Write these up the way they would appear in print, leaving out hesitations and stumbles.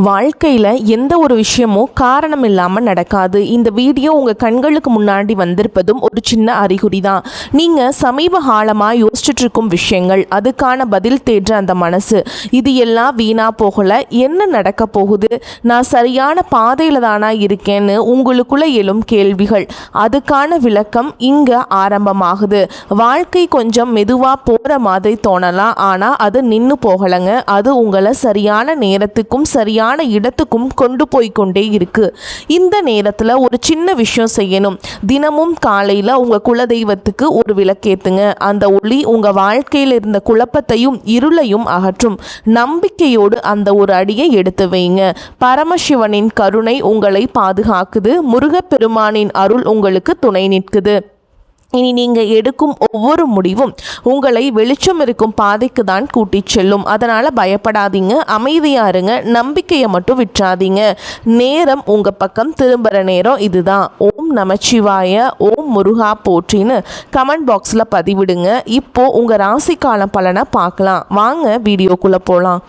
வாழ்க்கையில் எந்த ஒரு விஷயமும் காரணம் இல்லாமல் நடக்காது. இந்த வீடியோ உங்கள் கண்களுக்கு முன்னாடி வந்திருப்பதும் ஒரு சின்ன அறிகுறி தான். நீங்கள் சமீப காலமாக யோசிச்சுட்டு இருக்கும் விஷயங்கள், அதுக்கான பதில் தேடுற அந்த மனசு, இது எல்லாம் வீணாக போகலை. என்ன நடக்க போகுது, நான் சரியான பாதையில் தானா இருக்கேன்னு உங்களுக்குள்ளே எழும் கேள்விகள், அதுக்கான விளக்கம் இங்கே ஆரம்பமாகுது. வாழ்க்கை கொஞ்சம் மெதுவாக போகிற மாதிரி தோணலாம், ஆனால் அது நின்று போகலைங்க. அது உங்களை சரியான நேரத்துக்கும் சரியான இடத்துக்கும் கொண்டு போய்கொண்டே இருக்கு. இந்த நேரத்தில் ஒரு சின்ன விஷயம் செய்யணும். தினமும் காலையில் உங்கள் குலதெய்வத்துக்கு ஒரு விளக்கேத்துங்க. அந்த ஒளி உங்கள் வாழ்க்கையில் இருந்த குழப்பத்தையும் இருளையும் அகற்றும். நம்பிக்கையோடு அந்த ஒரு அடியை எடுத்து வைங்க. பரமசிவனின் கருணை உங்களை பாதுகாக்குது. முருகப்பெருமானின் அருள் உங்களுக்கு துணை நிற்குது. இனி நீங்கள் எடுக்கும் ஒவ்வொரு முடிவும் உங்களை வெளிச்சம் இருக்கும் பாதைக்கு தான் கூட்டிச் செல்லும். அதனால் பயப்படாதீங்க, அமைதியாக இருங்க, நம்பிக்கையை மட்டும் விட்டுறாதீங்க. நேரம் உங்கள் பக்கம் திரும்புகிற நேரம் இதுதான். ஓம் நமச்சிவாய, ஓம் முருகா போற்றின்னு கமெண்ட் பாக்ஸில் பதிவிடுங்க. இப்போது உங்கள் ராசிக்கான பலனை பார்க்கலாம். வாங்க வீடியோக்குள்ளே போகலாம்.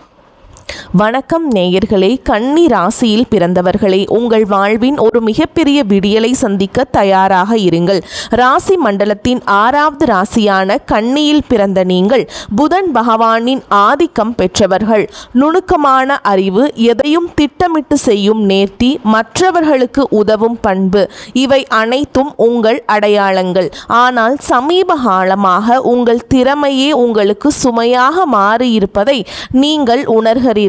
வணக்கம் நேயர்களே, கன்னி ராசியில் பிறந்தவர்களே, உங்கள் வாழ்வின் ஒரு மிகப்பெரிய விடியலை சந்திக்க தயாராக இருங்கள். ராசி மண்டலத்தின் 6வது ராசியான கன்னியில் பிறந்த நீங்கள் புதன் பகவானின் ஆதிக்கம் பெற்றவர்கள். நுணுக்கமான அறிவு, எதையும் திட்டமிட்டு செய்யும் நேர்த்தி, மற்றவர்களுக்கு உதவும் பண்பு, இவை அனைத்தும் உங்கள் அடையாளங்கள். ஆனால் சமீப காலமாக உங்கள் திறமையே உங்களுக்கு சுமையாக மாறியிருப்பதை நீங்கள் உணர்கிறீர்கள்.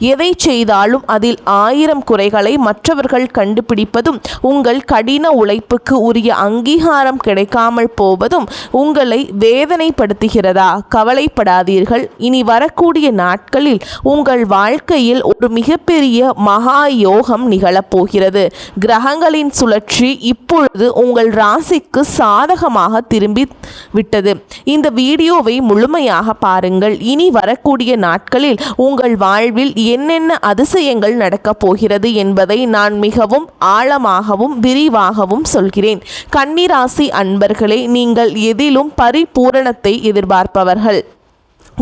எதை செய்தாலும் அதில் 1000 குறைகளை மற்றவர்கள் கண்டுபிடிப்பதும், உங்கள் கடின உழைப்புக்கு உரிய அங்கீகாரம் கிடைக்காமல் போவதும் உங்களை வேதனைப்படுத்துகிறதா? கவலைப்படாதீர்கள். இனி வரக்கூடிய நாட்களில் உங்கள் வாழ்க்கையில் ஒரு மிகப்பெரிய மகா யோகம் நிகழப்போகிறது. கிரகங்களின் சுழற்சி இப்பொழுது உங்கள் ராசிக்கு சாதகமாக திரும்பி விட்டது. இந்த வீடியோவை முழுமையாக பாருங்கள். இனி வரக்கூடிய நாட்களில் உங்கள் வாழ்வில் என்னென்ன அதிசயங்கள் நடக்கப் போகிறது என்பதை நான் மிகவும் ஆழமாகவும் விரிவாகவும் சொல்கிறேன். கன்னிராசி அன்பர்களே, நீங்கள் எதிலும் பரிபூரணத்தை எதிர்பார்ப்பவர்கள்.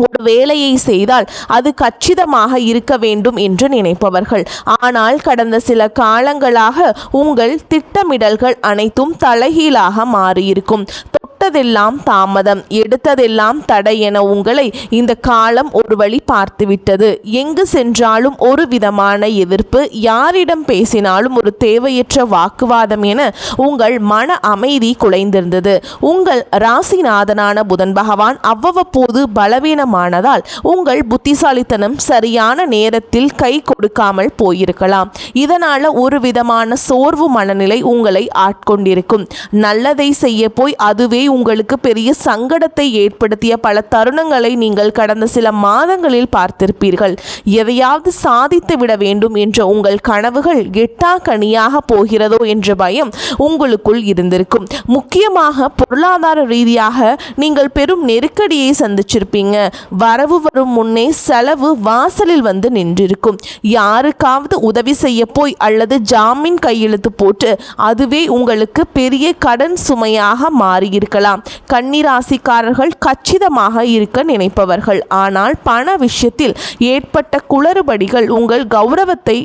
ஒரு வேலையை செய்தால் அது கச்சிதமாக இருக்க வேண்டும் என்று நினைப்பவர்கள். ஆனால் கடந்த சில காலங்களாக உங்கள் திட்டமிடல்கள் அனைத்தும் தலைகீழாக மாறியிருக்கும். தொட்டதெல்லாம் தாமதம், எடுத்ததெல்லாம் தடை என உங்களை இந்த காலம் ஒரு வழி பார்த்துவிட்டது. எங்கு சென்றாலும் ஒரு விதமான எதிர்ப்பு, யாரிடம் பேசினாலும் ஒரு தேவையற்ற வாக்குவாதம் என உங்கள் மன அமைதி குலைந்திருந்தது. உங்கள் ராசிநாதனான புதன் பகவான் அவ்வப்போது பலவீனமானதால் உங்கள் புத்திசாலித்தனம் சரியான நேரத்தில் கை கொடுக்காமல் போயிருக்கலாம். இதனால் ஒரு விதமான சோர்வு மனநிலை உங்களை ஆட்கொண்டிருக்கும். நல்லதை செய்ய போய் அதுவே உங்களுக்கு பெரிய சங்கடத்தை ஏற்படுத்திய பல தருணங்களை நீங்கள் கடந்த சில மாதங்களில் பார்த்திருப்பீர்கள். எதையாவது சாதித்து விட வேண்டும் என்ற உங்கள் கனவுகள் எட்டாக்கனியாக போகிறதோ என்ற பயம் உங்களுக்குள் இருந்திருக்கும். முக்கியமாக பொருளாதார ரீதியாக நீங்கள் பெரும் நெருக்கடியை சந்திச்சிருப்பீங்க. வரவு வரும் முன்னே செலவு வாசலில் வந்து நின்றிருக்கும். யாருக்காவது உதவி செய்ய போய் அல்லது ஜாமீன் கையெழுத்து போட்டு அதுவே உங்களுக்கு பெரிய கடன் சுமையாக மாறியிருக்கலாம். கன்னிராசிக்காரர்கள் கச்சிதமாக இருக்க நினைப்பவர்கள். ஆனால் பண விஷயத்தில் ஏற்பட்ட குளறுபடிகள் உங்கள் கௌரவத்தை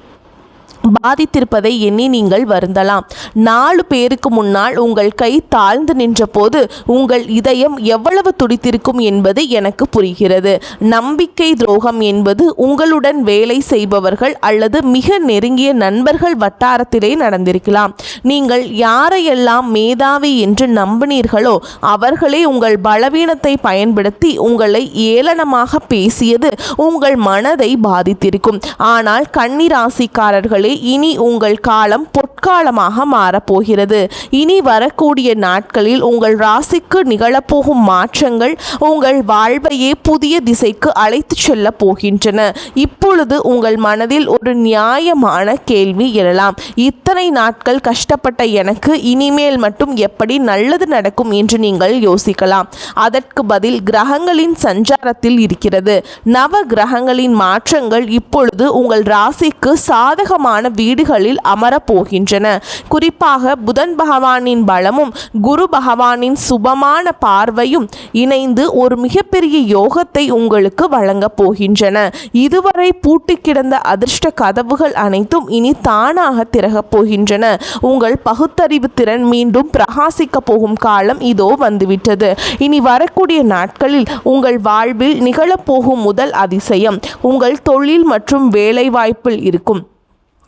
பாதித்திருப்பதை எண்ணி நீங்கள் வருந்தலாம். 4 பேருக்கு முன்னால் உங்கள் கை தாழ்ந்து நின்ற போது உங்கள் இதயம் எவ்வளவு துடித்திருக்கும் என்பது எனக்கு புரிகிறது. நம்பிக்கை துரோகம் என்பது உங்களுடன் வேலை செய்பவர்கள் அல்லது மிக நெருங்கிய நண்பர்கள் வட்டாரத்திலே நடந்திருக்கலாம். நீங்கள் யாரையெல்லாம் மேதாவி என்று நம்பினீர்களோ அவர்களே உங்கள் பலவீனத்தை பயன்படுத்தி உங்களை ஏளனமாக பேசியது உங்கள் மனதை பாதித்திருக்கும். ஆனால் கன்னிராசிக்காரர்களே, இனி உங்கள் காலம் பொற்காலமாக மாறப்போகிறது. இனி வரக்கூடிய நாட்களில் உங்கள் ராசிக்கு நிகழப்போகும் மாற்றங்கள் உங்கள் வாழ்வையே புதிய திசைக்கு அழைத்து செல்ல போகின்றன. இப்பொழுது உங்கள் மனதில் ஒரு நியாயமான கேள்வி எழலாம். இத்தனை நாட்கள் கஷ்டப்பட்ட எனக்கு இனிமேல் மட்டும் எப்படி நல்லது நடக்கும் என்று நீங்கள் யோசிக்கலாம். அதற்கு பதில் கிரகங்களின் சஞ்சாரத்தில் இருக்கிறது. நவ கிரகங்களின் மாற்றங்கள் இப்பொழுது உங்கள் ராசிக்கு சாதகமான வீடுகளில் அமரப் போகின்றன. போகின்றன. குறிப்பாக புதன் பகவானின் பலமும் குரு பகவானின் சுபமான பார்வையும் இணைந்து ஒரு மிகப்பெரிய யோகத்தை உங்களுக்கு வழங்கப் போகின்றன. இதுவரை பூட்டி கிடந்த அதிர்ஷ்ட கதவுகள் அனைத்தும் இனி தானாக திறக்கப் போகின்றன. உங்கள் பகுத்தறிவு திறன் மீண்டும் பிரகாசிக்க போகும் காலம் இதோ வந்துவிட்டது. இனி வரக்கூடிய நாட்களில் உங்கள் வாழ்வில் நிகழப்போகும் முதல் அதிசயம் உங்கள் தொழில் மற்றும் வேலைவாய்ப்பில் இருக்கும்.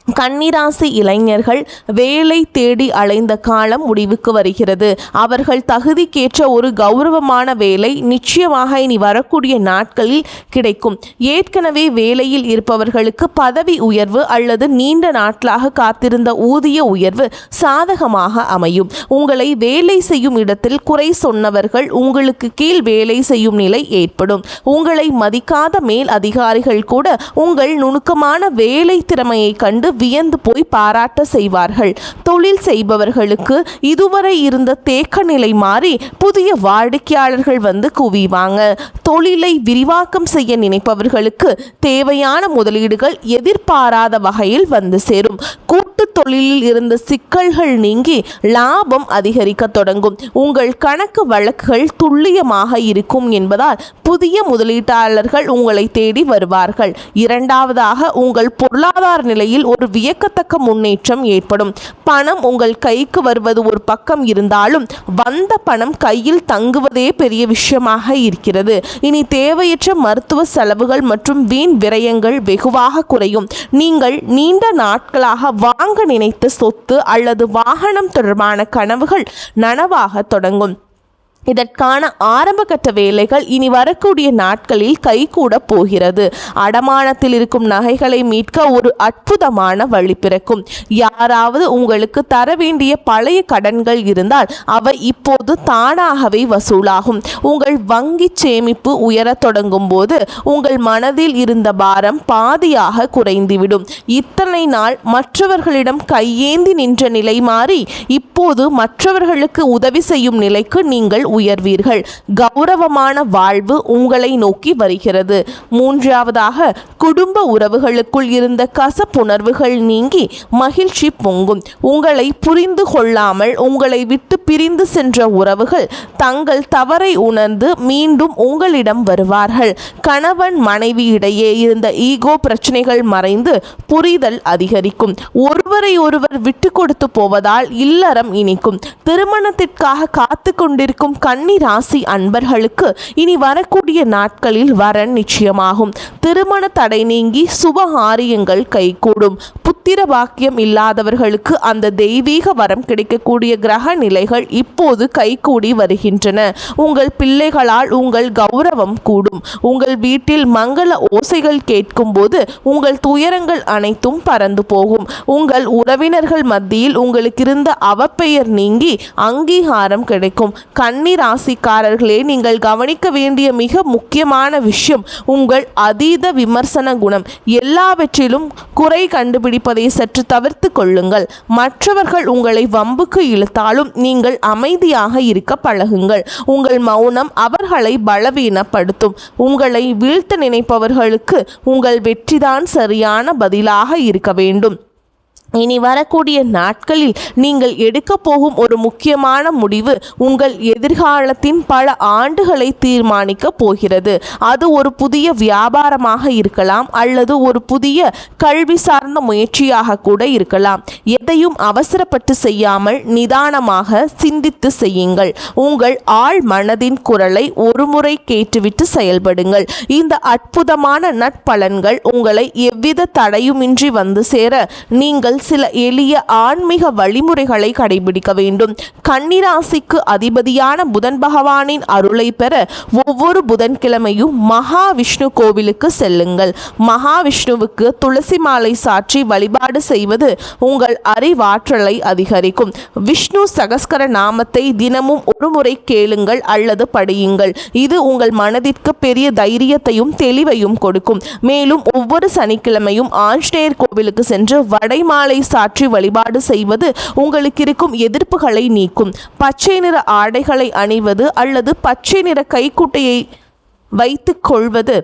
கன்னிராசி இளைஞர்கள் வேலை தேடி அலைந்த காலம் முடிவுக்கு வருகிறது. அவர்கள் தகுதிக்கேற்ற ஒரு கௌரவமான வேலை நிச்சயமாக இனி வரக்கூடிய நாட்களில் கிடைக்கும். ஏற்கனவே வேலையில் இருப்பவர்களுக்கு பதவி உயர்வு அல்லது நீண்ட நாட்களாக காத்திருந்த ஊதிய உயர்வு சாதகமாக அமையும். உங்களை வேலை செய்யும் இடத்தில் குறை சொன்னவர்கள் உங்களுக்கு கீழ் வேலை செய்யும் நிலை ஏற்படும். உங்களை மதிக்காத மேல் அதிகாரிகள் கூட உங்கள் நுணுக்கமான வேலை திறமையை கண்டு வியந்து போய் பாராட்ட செய்வார்கள். தொழில் செய்பவர்களுக்கு இதுவரை இருந்த தேக்க நிலை மாறி புதிய வாடிக்கையாளர்கள் வந்து குவிவாங்க. தொழிலை விரிவாக்கம் செய்ய நினைப்பவர்களுக்கு தேவையான முதலீடுகள் எதிர்பாராத வகையில் வந்து சேரும். கூட்டு தொழிலில் இருந்த சிக்கல்கள் நீங்கி லாபம் அதிகரிக்க தொடங்கும். உங்கள் கணக்கு வழக்குகள் துல்லியமாக இருக்கும் என்பதால் புதிய முதலீட்டாளர்கள் உங்களை தேடி வருவார்கள். இரண்டாவதாக, உங்கள் பொருளாதார நிலையில் ஒரு வியக்கத்தக்க முன்னேற்றம் ஏற்படும். பணம் உங்கள் கைக்கு வருவது ஒரு பக்கம் இருந்தாலும் வந்த பணம் கையில் தங்குவதே பெரிய விஷயமாக இருக்கிறது. இனி தேவையற்ற மருத்துவ செலவுகள் மற்றும் வீண் விரயங்கள் வெகுவாக குறையும். நீங்கள் நீண்ட நாட்களாக வாங்க நினைத்த சொத்து அல்லது வாகனம் தொடர்பான கனவுகள் நனவாக தொடங்கும். இதற்கான ஆரம்பகட்ட வேலைகள் இனி வரக்கூடிய நாட்களில் கைகூட போகிறது. அடமானத்தில் இருக்கும் நகைகளை மீட்க ஒரு அற்புதமான வழி பிறக்கும். யாராவது உங்களுக்கு தர வேண்டிய பழைய கடன்கள் இருந்தால் அவை இப்போது தானாகவே வசூலாகும். உங்கள் வங்கி சேமிப்பு உயரத் தொடங்கும் போது உங்கள் மனதில் இருந்த பாரம் பாதியாக குறைந்துவிடும். இத்தனை நாள் மற்றவர்களிடம் கையேந்தி நின்ற நிலை மாறி இப்போது மற்றவர்களுக்கு உதவி செய்யும் நிலைக்கு நீங்கள் உயர்வீர்கள். கௌரவமான வாழ்வு உங்களை நோக்கி வருகிறது. மூன்றாவதாக, குடும்ப உறவுகளுக்குள் இருந்த கசப்புணர்வுகள் நீங்கி மகிழ்ச்சி பொங்கும். உங்களை புரிந்து கொள்ளாமல் உங்களை விட்டு பிரிந்து சென்ற உறவுகள் தங்கள் தவறை உணர்ந்து மீண்டும் உங்களிடம் வருவார்கள். கணவன் மனைவி இடையே இருந்த ஈகோ பிரச்சனைகள் மறைந்து புரிதல் அதிகரிக்கும். ஒருவரை ஒருவர் விட்டு கொடுத்து போவதால் இல்லறம் இனிக்கும். திருமணத்திற்காக காத்து கொண்டிருக்கும் கன்னி ராசி அன்பர்களுக்கு இனி வரக்கூடிய நாட்களில் வரன் நிச்சயமாகும். திருமண தடை நீங்கி சுபகாரியங்கள் கைகூடும். புத்திர பாக்கியம் இல்லாதவர்களுக்கு அந்த தெய்வீக வரம் கிடைக்கக்கூடிய கிரக நிலைகள் இப்போது கைகூடி வருகின்றன. உங்கள் பிள்ளைகளால் உங்கள் கௌரவம் கூடும். உங்கள் வீட்டில் மங்கள ஓசைகள் கேட்கும் போது உங்கள் துயரங்கள் அனைத்தும் பறந்து போகும். உங்கள் உறவினர்கள் மத்தியில் உங்களுக்கு இருந்த அவப்பெயர் நீங்கி அங்கீகாரம் கிடைக்கும். கன்னி ராசிக்காரர்களே, நீங்கள் கவனிக்க வேண்டிய மிக முக்கியமான விஷயம் உங்கள் அதீத விமர்சன குணம். எல்லாவற்றிலும் குறை கண்டுபிடிப்பதை சற்று தவிர்த்து கொள்ளுங்கள். மற்றவர்கள் உங்களை வம்புக்கு இழுத்தாலும் நீங்கள் அமைதியாக இருக்க பழகுங்கள். உங்கள் மௌனம் அவர்களை பலவீனப்படுத்தும். உங்களை வீழ்த்த நினைப்பவர்களுக்கு உங்கள் வெற்றிதான் சரியான பதிலாக இருக்க வேண்டும். இனி வரக்கூடிய நாட்களில் நீங்கள் எடுக்க போகும் ஒரு முக்கியமான முடிவு உங்கள் எதிர்காலத்தின் பல ஆண்டுகளை தீர்மானிக்க போகிறது. அது ஒரு புதிய வியாபாரமாக இருக்கலாம் அல்லது ஒரு புதிய கல்வி சார்ந்த முயற்சியாக கூட இருக்கலாம். எதையும் அவசரப்பட்டு செய்யாமல் நிதானமாக சிந்தித்து செய்யுங்கள். உங்கள் ஆழ் மனதின் குரலை ஒருமுறை கேட்டுவிட்டு செயல்படுங்கள். இந்த அற்புதமான நற்பலன்கள் உங்களை எவ்வித தடையுமின்றி வந்து சேர நீங்கள் சில எளிய ஆன்மீக வழிமுறைகளை கடைபிடிக்க வேண்டும். கன்னிராசிக்கு அதிபதியான புதன் பகவானின் அருளை பெற ஒவ்வொரு புதன்கிழமையும் மகாவிஷ்ணு கோவிலுக்கு செல்லுங்கள். மகாவிஷ்ணுவுக்கு துளசி மாலை சாற்றி வழிபாடு செய்வது உங்கள் அறிவாற்றலை அதிகரிக்கும். விஷ்ணு சகஸ்கர நாமத்தை தினமும் ஒரு முறை கேளுங்கள் அல்லது படியுங்கள். இது உங்கள் மனதிற்கு பெரிய தைரியத்தையும் தெளிவையும் கொடுக்கும். மேலும் ஒவ்வொரு சனிக்கிழமையும் ஆஞ்சநேயர் கோவிலுக்கு சென்று வடைமாலை சாற்றி வழிபாடு செய்வது உங்களுக்கு இருக்கும் எதிர்ப்புகளை நீக்கும். பச்சை நிற ஆடைகளை அணிவது அல்லது பச்சை நிற கைக்குட்டையை வைத்துக் கொள்வது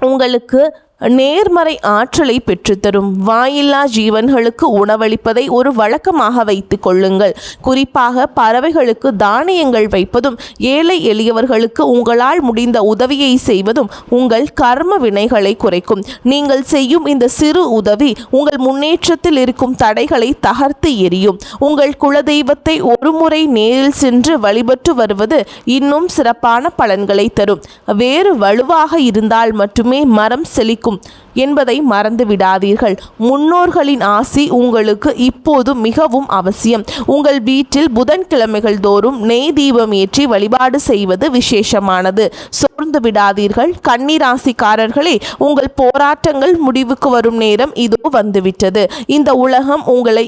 உங்களுக்கு நேர்மறை ஆற்றலை பெற்றுத்தரும். வாயில்லா ஜீவன்களுக்கு உணவளிப்பதை ஒரு வழக்கமாக வைத்துக் கொள்ளுங்கள். குறிப்பாக பறவைகளுக்கு தானியங்கள் வைப்பதும் ஏழை எளியவர்களுக்கு உங்களால் முடிந்த உதவியை செய்வதும் உங்கள் கர்ம வினைகளை குறைக்கும். நீங்கள் செய்யும் இந்த சிறு உதவி உங்கள் முன்னேற்றத்தில் இருக்கும் தடைகளை தகர்த்து எறியும். உங்கள் குலதெய்வத்தை ஒருமுறை நேரில் சென்று வழிபட்டு வருவது இன்னும் சிறப்பான பலன்களை தரும். வேறு வலுவாக இருந்தால் மட்டுமே மரம் செழிக்கும் என்பதை மறந்து விடாதீர்கள். முன்னோர்களின் ஆசி உங்களுக்கு இப்போது மிகவும் அவசியம். உங்கள் வீட்டில் புதன்கிழமைகள் தோறும் நெய் தீபம் ஏற்றி வழிபாடு செய்வது விசேஷமானது. சோர்ந்து விடாதீர்கள். கன்னி ராசிக்காரர்களே, உங்கள் போராட்டங்கள் முடிவுக்கு வரும் நேரம் இதோ வந்துவிட்டது. இந்த உலகம் உங்களை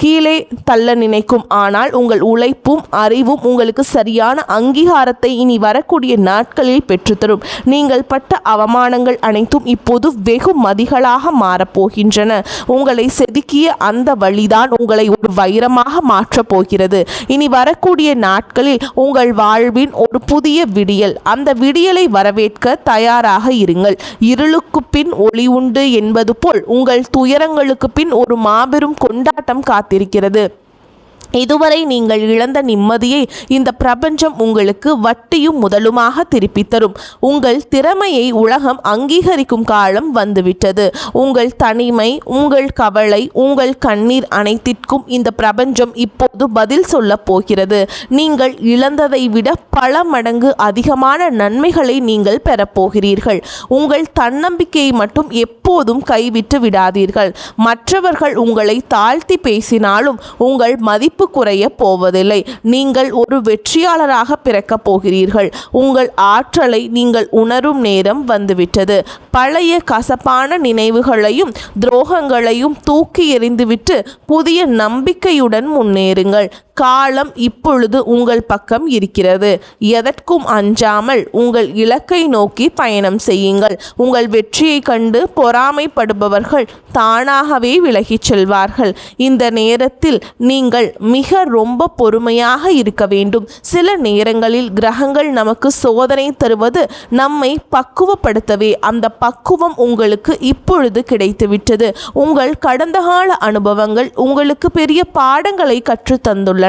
கீழே தள்ள நினைக்கும். ஆனால் உங்கள் உழைப்பும் அறிவும் உங்களுக்கு சரியான அங்கீகாரத்தை இனி வரக்கூடிய நாட்களில் பெற்றுத்தரும். நீங்கள் பட்ட அவமானங்கள் அனைத்தும் இப்போது வெகு மதிகளாக மாறப்போகின்றன. உங்களை செதுக்கிய அந்த வழிதான் உங்களை ஒரு வைரமாக மாற்றப் போகிறது. இனி வரக்கூடிய நாட்களில் உங்கள் வாழ்வின் ஒரு புதிய விடியல். அந்த விடியலை வரவேற்க தயாராக இருங்கள். இருளுக்கு பின் ஒளி உண்டு என்பது போல் உங்கள் துயரங்களுக்கு பின் ஒரு மாபெரும் கொண்டாட்டம் காத்திருக்கிறது. இதுவரை நீங்கள் இழந்த நிம்மதியை இந்த பிரபஞ்சம் உங்களுக்கு வட்டியும் முதலுமாக திருப்பித் தரும். உங்கள் திறமையை உலகம் அங்கீகரிக்கும் காலம் வந்துவிட்டது. உங்கள் தனிமை, உங்கள் கவலை, உங்கள் கண்ணீர் அனைத்திற்கும் இந்த பிரபஞ்சம் இப்போது பதில் சொல்ல போகிறது. நீங்கள் இழந்ததை விட பல மடங்கு அதிகமான நன்மைகளை நீங்கள் பெறப்போகிறீர்கள். உங்கள் தன்னம்பிக்கையை மட்டும் எப்போதும் கைவிட்டு விடாதீர்கள். மற்றவர்கள் உங்களை தாழ்த்தி பேசினாலும் உங்கள் மதிப்பு குறைய போவதில்லை. நீங்கள் ஒரு வெற்றியாளராக பிறக்கப் போகிறீர்கள். உங்கள் ஆற்றலை நீங்கள் உணரும் நேரம் வந்துவிட்டது. பழைய கசப்பான நினைவுகளையும் துரோகங்களையும் தூக்கி எறிந்துவிட்டு புதிய நம்பிக்கையுடன் முன்னேறுங்கள். காலம் இப்பொழுது உங்கள் பக்கம் இருக்கிறது. எதற்கும் அஞ்சாமல் உங்கள் இலக்கை நோக்கி பயணம் செய்யுங்கள். உங்கள் வெற்றியை கண்டு பொறாமைப்படுபவர்கள் தானாகவே விலகிச் செல்வார்கள். இந்த நேரத்தில் நீங்கள் மிக ரொம்ப பொறுமையாக இருக்க வேண்டும். சில நேரங்களில் கிரகங்கள் நமக்கு சோதனை தருவது நம்மை பக்குவப்படுத்தவே. அந்த பக்குவம் உங்களுக்கு இப்பொழுது கிடைத்துவிட்டது. உங்கள் கடந்த கால அனுபவங்கள் உங்களுக்கு பெரிய பாடங்களை கற்றுத்தந்துள்ளன.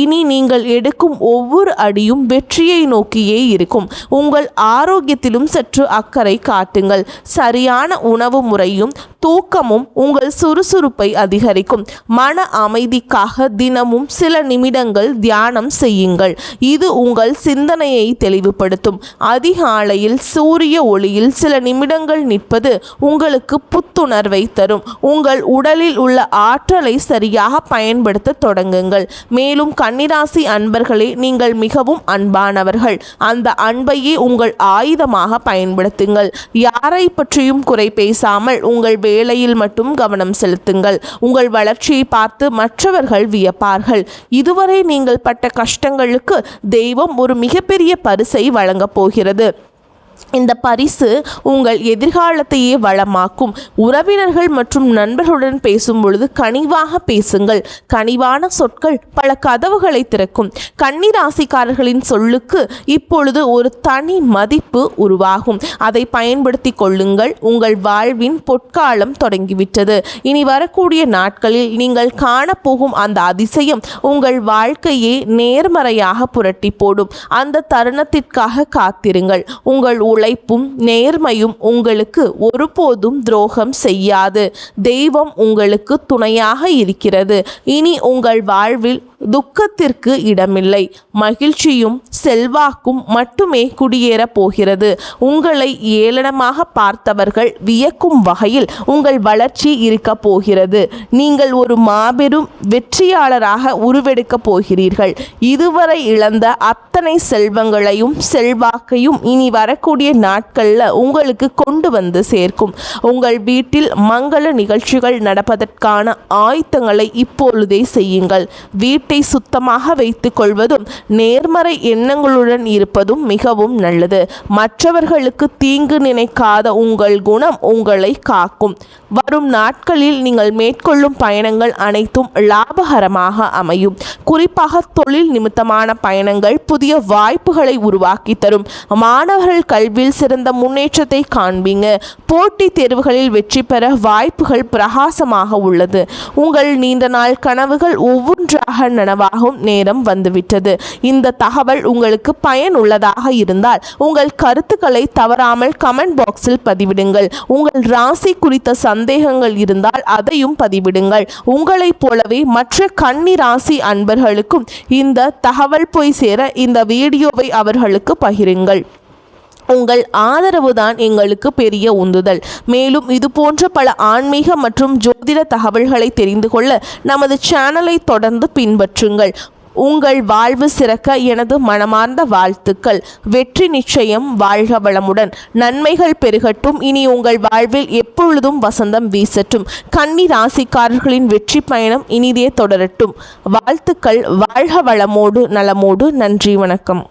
இனி நீங்கள் எடுக்கும் ஒவ்வொரு அடியும் வெற்றியை நோக்கியே இருக்கும். உங்கள் ஆரோக்கியத்திலும் சற்று அக்கறை காட்டுங்கள். சரியான உணவு முறையும் தூக்கமும் உங்கள் சுறுசுறுப்பை அதிகரிக்கும். மன அமைதிக்காக தினமும் சில நிமிடங்கள் தியானம் செய்யுங்கள். இது உங்கள் சிந்தனையை தெளிவுபடுத்தும். அதிகாலையில் சூரிய ஒளியில் சில நிமிடங்கள் நிற்பது உங்களுக்கு புத்துணர்வை தரும். உங்கள் உடலில் உள்ள ஆற்றலை சரியாக பயன்படுத்த தொடங்குங்கள். மேலும் கன்னிராசி அன்பர்களே, நீங்கள் மிகவும் அன்பானவர்கள். அந்த அன்பையே உங்கள் ஆயுதமாக பயன்படுத்துங்கள். யாரை பற்றியும் குறை பேசாமல் உங்கள் வேலையில் மட்டும் கவனம் செலுத்துங்கள். உங்கள் வளர்ச்சியை பார்த்து மற்றவர்கள் வியப்பார்கள். இதுவரை நீங்கள் பட்ட கஷ்டங்களுக்கு தெய்வம் ஒரு மிகப்பெரிய பரிசை வழங்கப் போகிறது. இந்த பரிசு உங்கள் எதிர்காலத்தையே வளமாக்கும். உறவினர்கள் மற்றும் நண்பர்களுடன் பேசும் பொழுது கனிவாக பேசுங்கள். கனிவான சொற்கள் பல கதவுகளை திறக்கும். கன்னி ராசிக்காரர்களின் சொல்லுக்கு இப்பொழுது ஒரு தனி மதிப்பு உருவாகும். அதை பயன்படுத்தி கொள்ளுங்கள். உங்கள் வாழ்வின் பொற்காலம் தொடங்கிவிட்டது. இனி வரக்கூடிய நாட்களில் நீங்கள் காணப்போகும் அந்த அதிசயம் உங்கள் வாழ்க்கையை நேர்மறையாக புரட்டி போடும். அந்த தருணத்திற்காக காத்திருங்கள். உங்கள் உழைப்பும் நேர்மையும் உங்களுக்கு ஒருபோதும் துரோகம் செய்யாது. தெய்வம் உங்களுக்கு துணையாக இருக்கிறது. இனி உங்கள் வாழ்வில் துக்கத்திற்கு இடமில்லை. மகிழ்ச்சியும் செல்வாக்கும் மட்டுமே குடியேறப் போகிறது. உங்களை ஏளனமாக பார்த்தவர்கள் வியக்கும் வகையில் உங்கள் வளர்ச்சி இருக்க போகிறது. நீங்கள் ஒரு மாபெரும் வெற்றியாளராக உருவெடுக்கப் போகிறீர்கள். இதுவரை இழந்த அத்தனை செல்வங்களையும் செல்வாக்கையும் இனி வரக்கூடிய நாட்களில் உங்களுக்கு கொண்டு வந்து சேர்க்கும். உங்கள் வீட்டில் மங்கள நிகழ்ச்சிகள் நடப்பதற்கான ஆயத்தங்களை இப்பொழுதே செய்யுங்கள். வீட்டை சுத்தமாக வைத்துக் கொள்வதும் நேர்மறை எண்ணங்களுடன் இருப்பதும் மிகவும் நல்லது. மற்றவர்களுக்கு தீங்கு நினைக்காத உங்கள் குணம் உங்களை காக்கும். வரும் நாட்களில் நீங்கள் மேற்கொள்ளும் பயணங்கள் அனைத்தும் லாபகரமாக அமையும். குறிப்பாக தொழில் நிமித்தமான பயணங்கள், புதிய புதிய வாய்ப்புகளை உருவாக்கி தரும். மாணவர்கள் கல்வியில் சிறந்த முன்னேற்றத்தை காண்பீங்க. போட்டித் தேர்வுகளில் வெற்றி பெற வாய்ப்புகள் பிரகாசமாக உள்ளது. உங்கள் நீண்ட நாள் கனவுகள் ஒவ்வொன்றாக நனவாகும் நேரம் வந்துவிட்டது. இந்த தகவல் உங்களுக்கு பயனுள்ளதாக இருந்தால் உங்கள் கருத்துக்களை தவறாமல் கமெண்ட் பாக்ஸில் பதிவிடுங்கள். உங்கள் ராசி குறித்த சந்தேகங்கள் இருந்தால் அதையும் பதிவிடுங்கள். உங்களைப் போலவே மற்ற கன்னி ராசி அன்பர்களுக்கும் இந்த தகவல் போய் சேர இந்த வீடியோவை அவர்களுக்கு பகிருங்கள். உங்கள் ஆதரவு தான் எங்களுக்கு பெரிய உந்துதல். மேலும் இது போன்ற பல ஆன்மீக மற்றும் ஜோதிட தகவல்களை தெரிந்து கொள்ள நமது சேனலை தொடர்ந்து பின்பற்றுங்கள். உங்கள் வாழ்வு சிறக்க எனது மனமார்ந்த வாழ்த்துக்கள். வெற்றி நிச்சயம். வாழ்க வளமுடன். நன்மைகள் பெருகட்டும். இனி உங்கள் வாழ்வில் எப்பொழுதும் வசந்தம் வீசட்டும். கன்னி ராசிக்காரர்களின் வெற்றி பயணம் இனிதே தொடரட்டும். வாழ்த்துக்கள். வாழ்க வளமோடு நலமோடு. நன்றி, வணக்கம்.